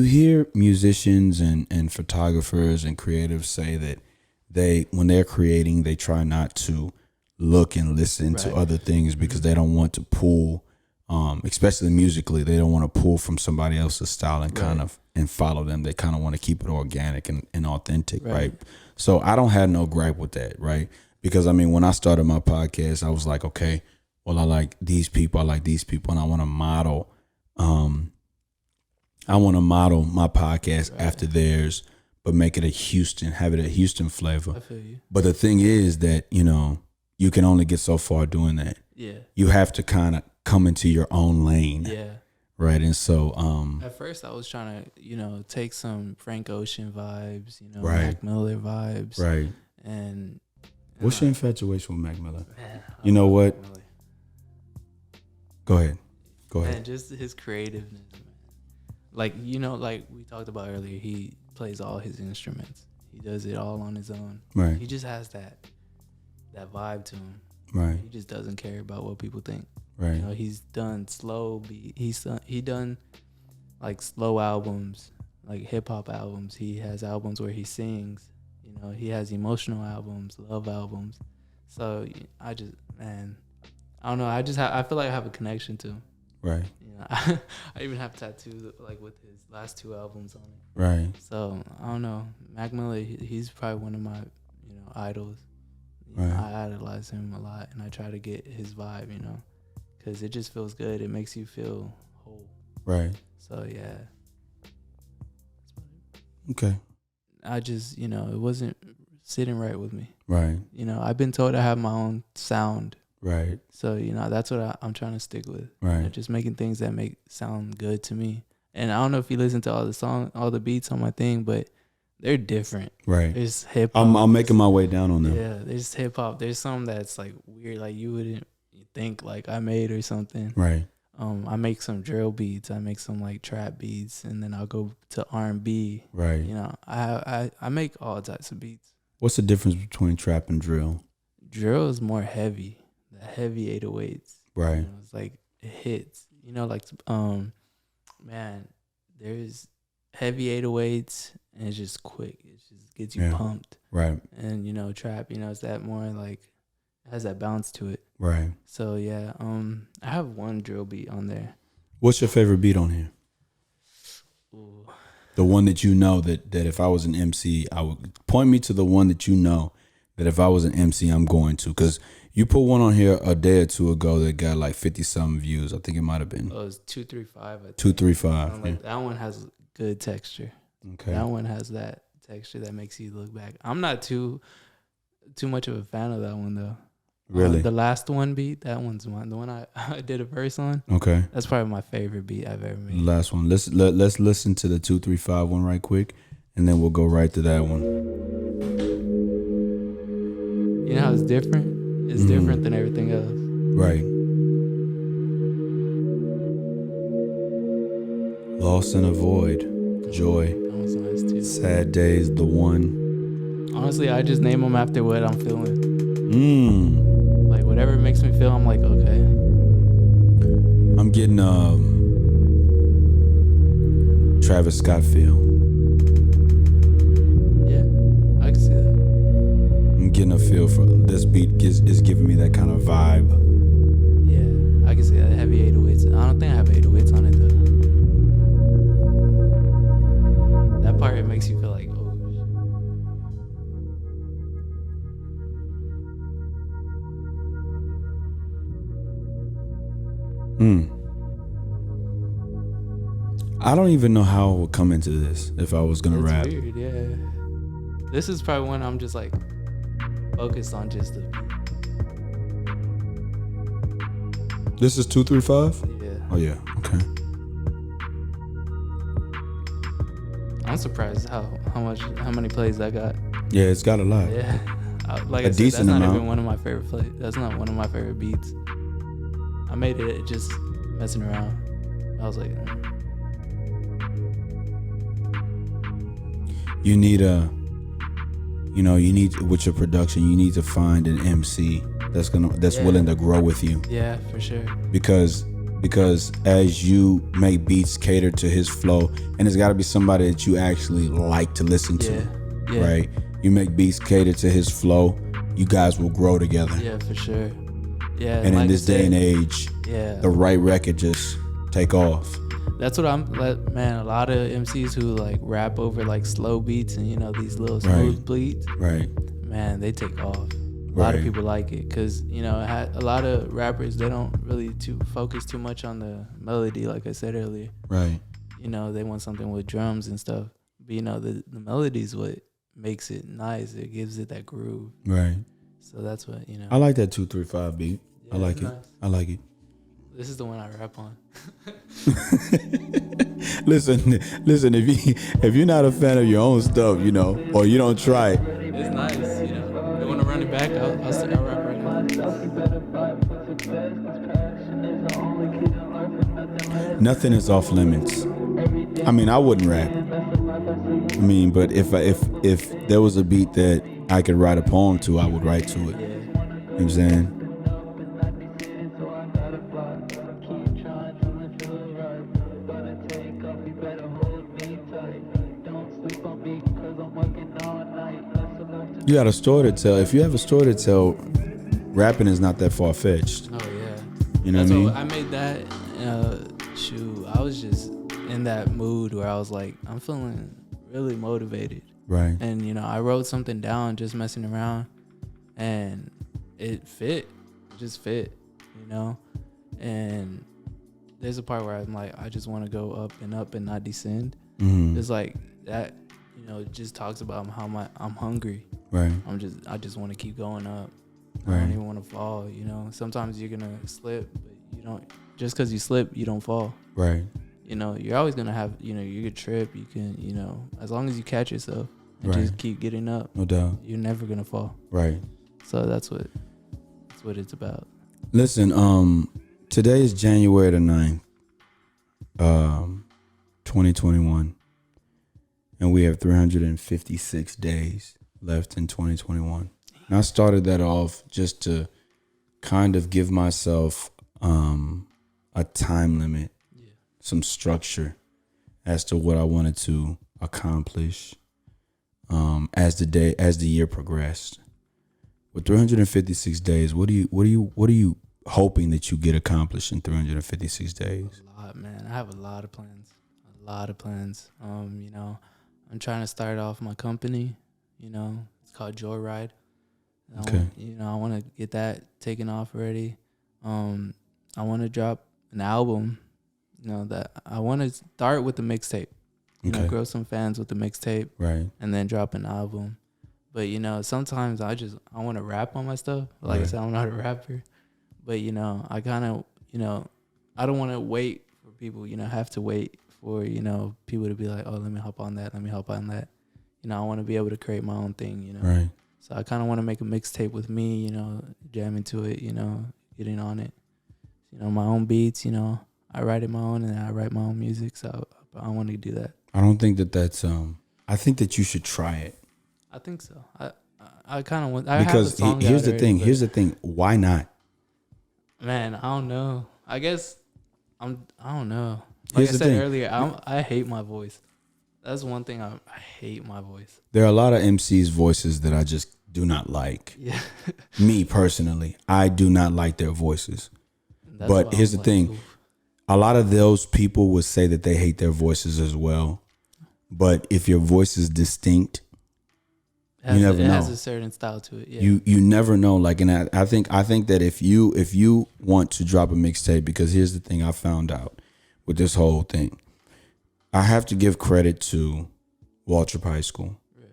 hear musicians and photographers and creatives say that when they're creating, they try not to look and listen to other things because they don't want to pull, especially musically, they don't want to pull from somebody else's style and kind of and follow them. They kind of want to keep it organic and authentic, right? So I don't have no gripe with that, right? Because I mean, when I started my podcast, I was like, okay, well, I like these people, and I want to model. I want to model my podcast after theirs, but make it have it a Houston flavor. I feel you. But the thing is that, you can only get so far doing that. Yeah. You have to kind of come into your own lane. Yeah. Right. And so at first I was trying to, take some Frank Ocean vibes, right. Mac Miller vibes. Right. And what's your infatuation with Mac Miller? Man, you know what? Go ahead. Man, just his creativeness, man. Like, like we talked about earlier, he plays all his instruments. He does it all on his own. Right. He just has that vibe to him. Right. He just doesn't care about what people think. Right. He's done slow beat. He done like slow albums, like hip hop albums. He has albums where he sings. He has emotional albums, love albums. So I don't know. I feel like I have a connection to him. Right. I even have tattoos like with his last 2 albums on it. Right. So I don't know. Mac Miller, he's probably one of my idols. Right. I idolize him a lot, and I try to get his vibe, because it just feels good. It makes you feel whole. Right. So yeah. Okay. I just it wasn't sitting right with me. Right. I've been told I have my own sound. Right. So that's what I'm trying to stick with. Right. Just making things that sound good to me. And I don't know if you listen to all the beats on my thing, but they're different. Right. There's hip hop. I'm making my way down on them. Yeah, there's hip hop. There's some that's like weird, like you wouldn't think like I made or something. Right. I make some drill beats. I make some like trap beats, and then I'll go to R&B. Right. I make all types of beats. What's the difference between trap and drill? Drill is more heavy, the heavy 808s. Right. It's like it hits. Man, there's heavy 808s, and it's just quick. It just gets you pumped. Right. And trap, it's that more like it has that bounce to it. Right. So yeah, I have one drill beat on there. What's your favorite beat on here? Ooh. The one that that if I was an MC, I would point me to the one that that if I was an MC, I'm going to. Because you put one on here a day or two ago that got like 50-something views. I think it might have been. Oh, it was 235. 235. That one has good texture. Okay. That one has that texture that makes you look back. I'm not too much of a fan of that one though. Really? The last one beat, that one's mine. The one I did a verse on. Okay. That's probably my favorite beat I've ever made. Last one. Let's listen to the 235 one right quick, and then we'll go right to that one. You know how it's different? It's different than everything else. Right. Lost in a void. Joy. That was nice too. Sad days. The one. Honestly, I just name them after what I'm feeling. Mm. Like whatever makes me feel, I'm like, okay. I'm getting Travis Scott feel. Yeah, I can see that. I'm getting a feel for this beat is giving me that kind of vibe. Yeah, I can see that. Heavy 808s. I don't think I have 808s on it though. That part, it makes you feel like, oh. I don't even know how I would come into this if I was gonna rap. Weird, yeah. This is probably one I'm just like focused on just the beat. This is 235? Yeah. Oh yeah, okay. I'm surprised how many plays I got. Yeah, it's got a lot. Yeah. Like A I said, decent that's not amount. even one of my favorite plays. That's not one of my favorite beats. I made it just messing around. I was like, You need with your production, you need to find an MC that's willing to grow with you. yeah, for sure. Because as you make beats cater to his flow, and it's got to be somebody that you actually like to listen to, Yeah. right? You make beats cater to his flow, you guys will grow together. Yeah, for sure. Yeah. And like in this I said, day and age, yeah, the right record just take off. that's what man, a lot of MCs who like rap over like slow beats and these little smooth beats, Right. man, they take off. A lot of Right. people like it because a lot of rappers, they don't really focus too much on the melody, like I said earlier. Right. They want something with drums and stuff, but the melody is what makes it nice. It gives it that groove. Right. So that's what I like that 235 beat. Yeah, I like it's it. nice. I like it. This is the one I rap on. Listen. If you're not a fan of your own stuff, or you don't try it, It's nice, You want to run it back? I'll rap right now. nothing is off limits. I mean, I wouldn't rap. But if there was a beat that I could write a poem to, I would write to it. Yeah. You know what I'm saying? You got a story to tell. If you have a story to tell, rapping is not that far-fetched. Oh yeah. You know what I mean? I made that. I was just in that mood where I was like, I'm feeling really motivated. Right. And I wrote something down just messing around, and it fit. It just fit. And there's a part where I'm like, I just want to go up and not descend. Mm-hmm. It's like that. It just talks about how I'm hungry. Right. I just want to keep going up. Right. I don't even want to fall. Sometimes you're gonna slip, but you don't. Just because you slip, you don't fall. Right. You're always gonna have. You could trip. You can. As long as you catch yourself and Right. just keep getting up, No doubt. you're never gonna fall. Right. So that's what it's about. Listen, today is January the 9th, 2021. And we have 356 days left in 2021. And I started that off just to kind of give myself a time limit, some structure as to what I wanted to accomplish as the year progressed. With 356 days, what are you hoping that you get accomplished in 356 days? A lot, man. I have a lot of plans. I'm trying to start off my company. It's called Joyride. Okay. I want to get that taken off already. I want to drop an album. That I want to start with the mixtape. You know, grow some fans with the mixtape. Right. And then drop an album. But, you know, sometimes I want to rap on my stuff. Like I said, I'm not a rapper. But, you know, I kind of, you know, I don't want to wait for people, you know, have to wait for, you know, people to be like, oh, let me hop on that. Let me hop on that. You know, I want to be able to create my own thing, you know. Right. So I kind of want to make a mixtape with me, you know, jamming to it, you know, getting on it. You know, my own beats, you know. I write it my own and I write my own music. So I want to do that. I don't think that's, I think that you should try it. I think so. I kind of want. Because here's the thing. Here's the thing. Why not? Man, I don't know. I guess I don't know. Like I said earlier, I hate my voice. That's one thing I hate my voice. There are a lot of MCs' voices that I just do not like. Yeah. Me personally, I do not like their voices. But here's the thing. Oof. A lot of those people would say that they hate their voices as well. But if your voice is distinct, you never know. It has a certain style to it. Yeah. You never know. Like, and I think that if you want to drop a mixtape, because here's the thing I found out with this whole thing, I have to give credit to Waltrip High School. Right.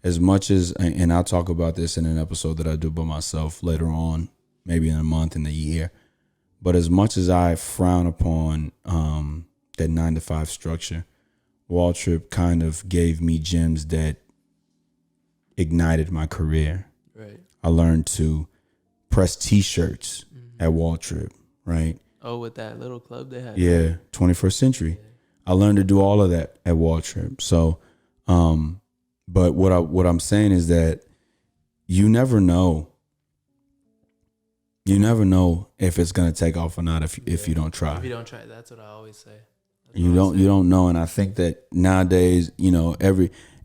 As much as, and I'll talk about this in an episode that I do by myself later on, maybe in a month, in a year. But as much as I frown upon that 9-to-5 structure, Waltrip kind of gave me gems that ignited my career. Right. I learned to press T-shirts at Waltrip, right? Oh, with that little club they had. Yeah, 21st Century. Yeah. I learned to do all of that at Waltrip. So, but what I'm saying is that you never know. You never know if it's gonna take off or not if you don't try. If you don't try, that's what I always say. You don't know, and I think that nowadays, you know,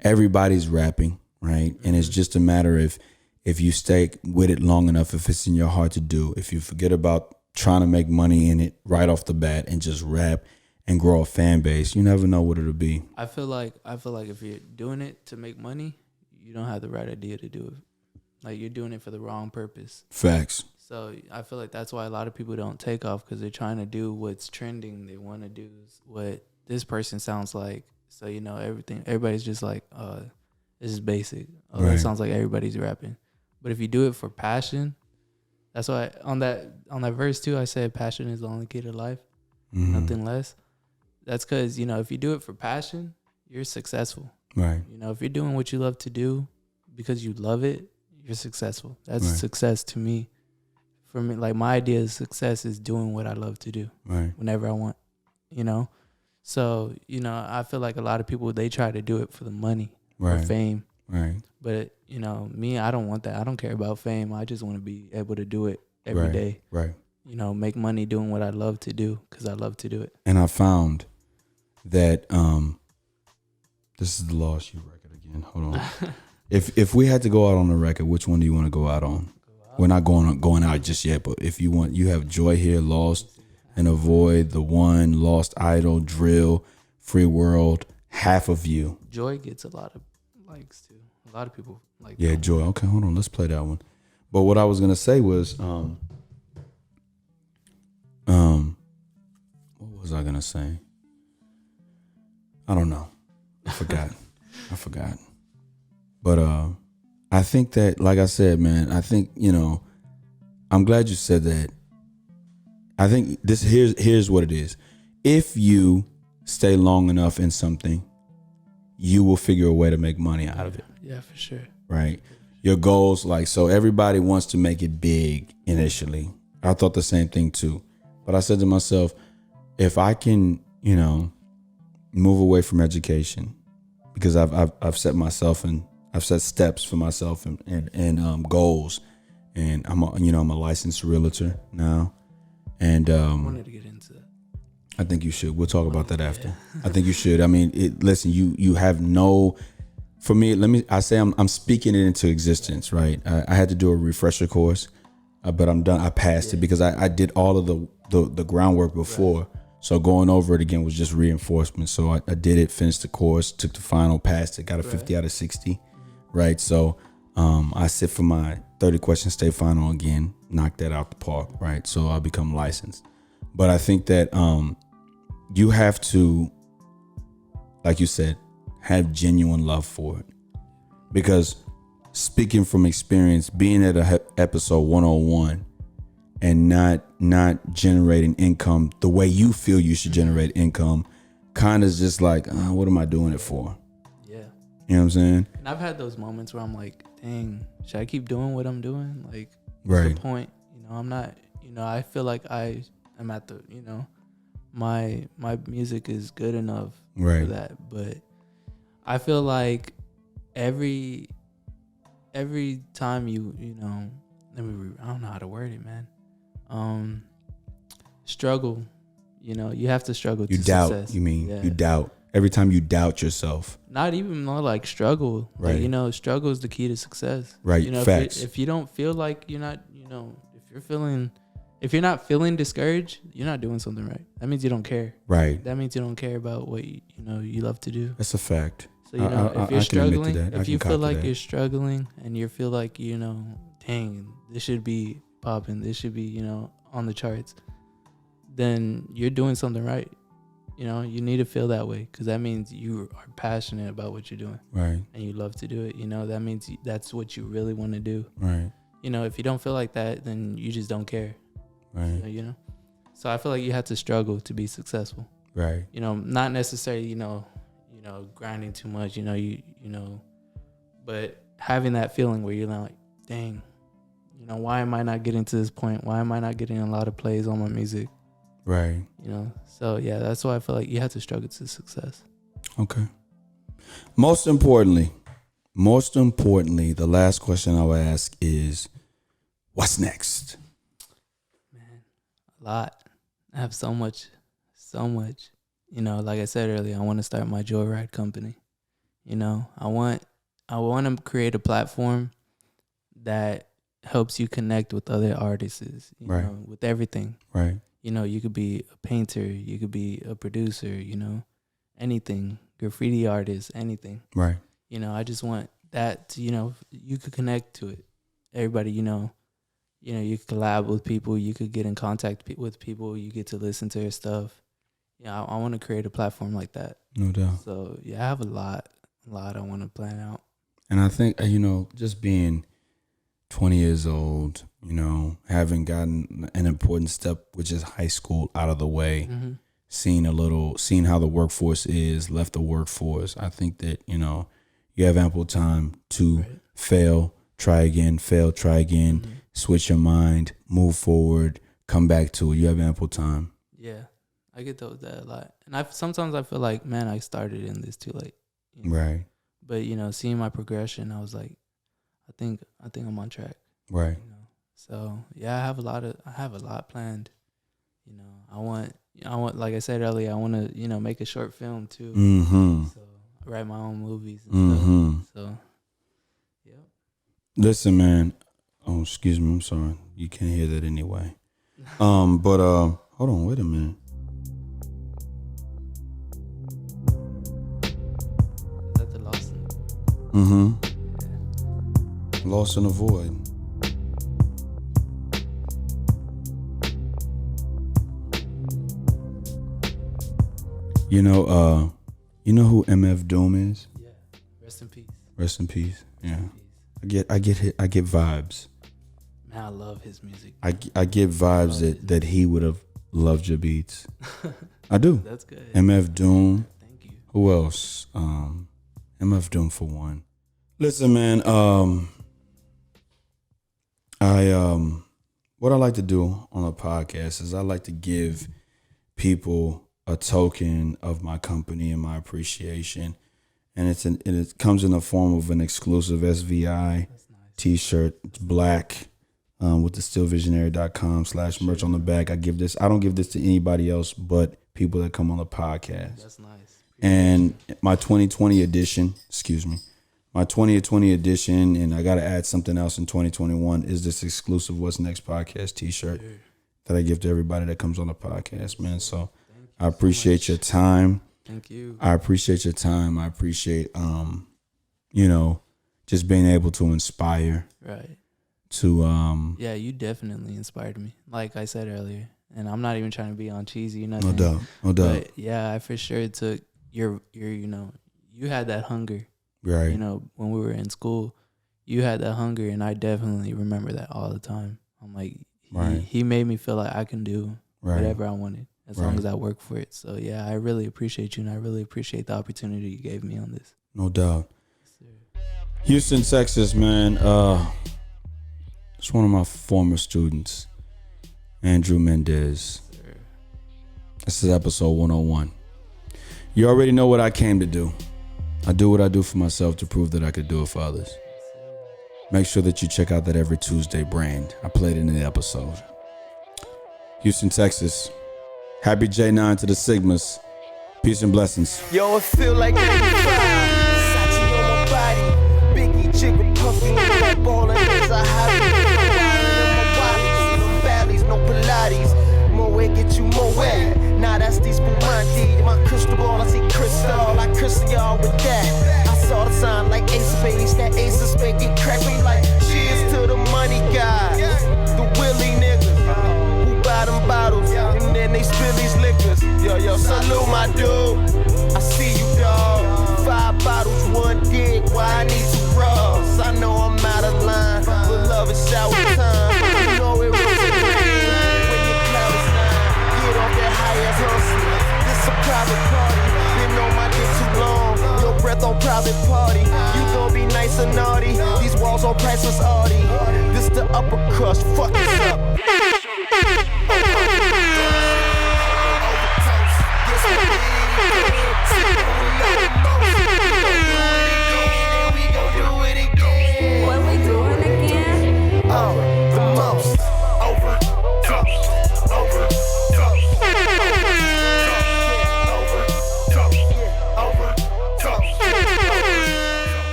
everybody's rapping, right? And it's just a matter of if you stay with it long enough, if it's in your heart to do, if you forget about trying to make money in it right off the bat and just rap and grow a fan base, you never know what it'll be. I feel like if you're doing it to make money, you don't have the right idea to do it. Like, you're doing it for the wrong purpose. Facts. So I feel like that's why a lot of people don't take off, because they're trying to do what's trending. They want to do what this person sounds like. So, you know, everybody's just like, this is basic. Oh, right. That sounds like everybody's rapping. But if you do it for passion, that's why on that verse too, I said passion is the only key to life, nothing less. That's because, you know, if you do it for passion, you're successful. Right. You know, if you're doing what you love to do because you love it, you're successful. That's success to me. For me, like, my idea of success is doing what I love to do whenever I want, you know? So, you know, I feel like a lot of people, they try to do it for the money or fame. Right. But, you know, me, I don't want that. I don't care about fame. I just want to be able to do it every day. Right. You know, make money doing what I love to do because I love to do it. And I found that this is the Lost You record again. Hold on. If we had to go out on a record, which one do you want to go out on? We're not going out just yet, but if you want, you have Joy Here, Lost and Avoid, The One, Lost Idol, Drill, Free World, Half of You. Joy gets a lot of likes too. A lot of people like. Yeah, Joy. Okay, hold on. Let's play that one. But what I was gonna say was, what was I gonna say? I don't know. I forgot. But I think that, like I said, man, I think, you know, I'm glad you said that. I think here's what it is. If you stay long enough in something, you will figure a way to make money out of it. Yeah, for sure. Right. Your goals, like, so everybody wants to make it big initially. I thought the same thing too. But I said to myself, if I can, you know, move away from education, because I've set myself and I've set steps for myself and goals, and I'm a licensed realtor now, and I wanted to get into that. I think you should. We'll talk about that after. I think you should. I mean, listen, you have no. For me, I say I'm speaking it into existence, right? I had to do a refresher course, but I'm done. I passed it because I did all of the groundwork before. Right. So going over it again was just reinforcement. So I did it, finished the course, took the final, passed it, got a 50 out of 60. Right. So I sit for my 30 question state final again, knock that out the park. Right. So I become licensed. But I think that you have to like you said, have genuine love for it. Because speaking from experience, being at a episode 101 and not generating income the way you feel you should generate income, kind of just like, what am I doing it for? Yeah. You know what I'm saying? And I've had those moments where I'm like, dang, should I keep doing what I'm doing? Like, right. what's the point? You know, I'm not, you know, I feel like I am at the, you know, my music is good enough for that. But I feel like every time you know, I don't know how to word it, man. Struggle, you know, you have to struggle to doubt, success. You mean, you doubt. Every time you doubt yourself. Not even more like struggle. Right. Like, you know, struggle is the key to success. Right. You know, Facts. if you don't feel like you're not, you know, if you're not feeling discouraged, you're not doing something right. That means you don't care. Right. That means you don't care about what you know you love to do. That's a fact. So, you know, if you're struggling, if you feel like that. you're struggling and you feel like, you know, dang, this should be popping, this should be, you know, on the charts, then you're doing something right. You know, you need to feel that way because that means you are passionate about what you're doing. Right. And you love to do it. You know, that means that's what you really want to do. Right. You know, if you don't feel like that, then you just don't care. Right. You know? So I feel like you have to struggle to be successful. Right. You know, not necessarily, you know, grinding too much, you know, but having that feeling where you're like, dang, you know, why am I not getting to this point? Why am I not getting a lot of plays on my music? Right. You know, so yeah, that's why I feel like you have to struggle to success. Okay. Most importantly, the last question I will ask is, what's next? Man, a lot. I have so much. You know, like I said earlier, I want to start my joyride company. You know, I want to create a platform that helps you connect with other artists, you know, with everything. Right. You know, you could be a painter, you could be a producer, you know, anything, graffiti artist, anything. Right. You know, I just want that to, you know, you could connect to it. Everybody, you know, you could collab with people, you could get in contact with people, you get to listen to their stuff. Yeah, I want to create a platform like that. No doubt. So, yeah, I have a lot I want to plan out. And I think, you know, just being 20 years old, you know, having gotten an important step, which is high school, out of the way, seeing how the workforce is, left the workforce. I think that, you know, you have ample time to fail, try again, switch your mind, move forward, come back to it. You have ample time. Yeah, I get that a lot. And sometimes I feel like, man, I started in this too late. You know? Right. But, you know, seeing my progression, I was like, I think I'm on track. Right. You know? So yeah, I have a lot planned. You know, I want, like I said earlier, I want to, you know, make a short film too. Mm-hmm. So I write my own movies and stuff. So, yeah. Listen, man. Oh, excuse me. I'm sorry. You can't hear that anyway. But hold on. Wait a minute. Is that the Lost? Mm-hmm. Yeah. Lost in the Void. You know who MF Doom is? Yeah. Rest in peace. Rest in peace. Yeah. I get vibes. Man, I love his music. I get vibes that he would have loved your beats. I do. That's good. MF Doom. Thank you. Who else? MF Doom for one. Listen, man, what I like to do on a podcast is I like to give people a token of my company and my appreciation. And it comes in the form of an exclusive SVI t-shirt. It's black with the stillvisionary.com/merch on the back. I don't give this to anybody else but people that come on the podcast. That's nice. And my 2020 edition, my 2020 edition, and I got to add something else in 2021, is this exclusive What's Next podcast t-shirt that I give to everybody that comes on the podcast, man. So I appreciate your time. Thank you. I appreciate your time. I appreciate, you know, just being able to inspire. Right. To yeah, you definitely inspired me. Like I said earlier, and I'm not even trying to be on cheesy or nothing. No doubt. But yeah, I for sure took you had that hunger. Right. You know, when we were in school, you had that hunger, and I definitely remember that all the time. I'm like, he made me feel like I can do whatever I wanted as long as I work for it. So yeah, I really appreciate you, and I really appreciate the opportunity you gave me on this. No doubt. Houston, Texas, man. It's one of my former students, Andrew Mendez. This is episode 101. You already know what I came to do. I do what I do for myself to prove that I could do it for others. Make sure that you check out that Every Tuesday brand. I played it in the episode. Houston, Texas. Happy J9 to the Sigmas. Peace and blessings. Yo, it feel like 95. Sachi on my body. Biggie, jigger, puffy. Ballin' as I hide in my wallet. Them valleys, no Pilates. More weight, get you more wet. Nah, that's these Spumante. My crystal ball, I see crystal. I crystal y'all with that. I saw the sign like Ace of Spades. That Ace of Spades get cracked me like cheers to the money guy. The Willie niggas who buy them bottles and then they spill these liquors. Yo, salute my dude. I see you, dog. 5 bottles, 1 dick. Why I need 2 rubs? I know I'm out of line, but love is shower time. You know it was a dream when your cloud is 9. Get off that high ass hustle. This a private party. Been on my dick too long. Your breath on private party. You gon' be nice and naughty. These walls on priceless Audi. This the upper crust. Fuck this up.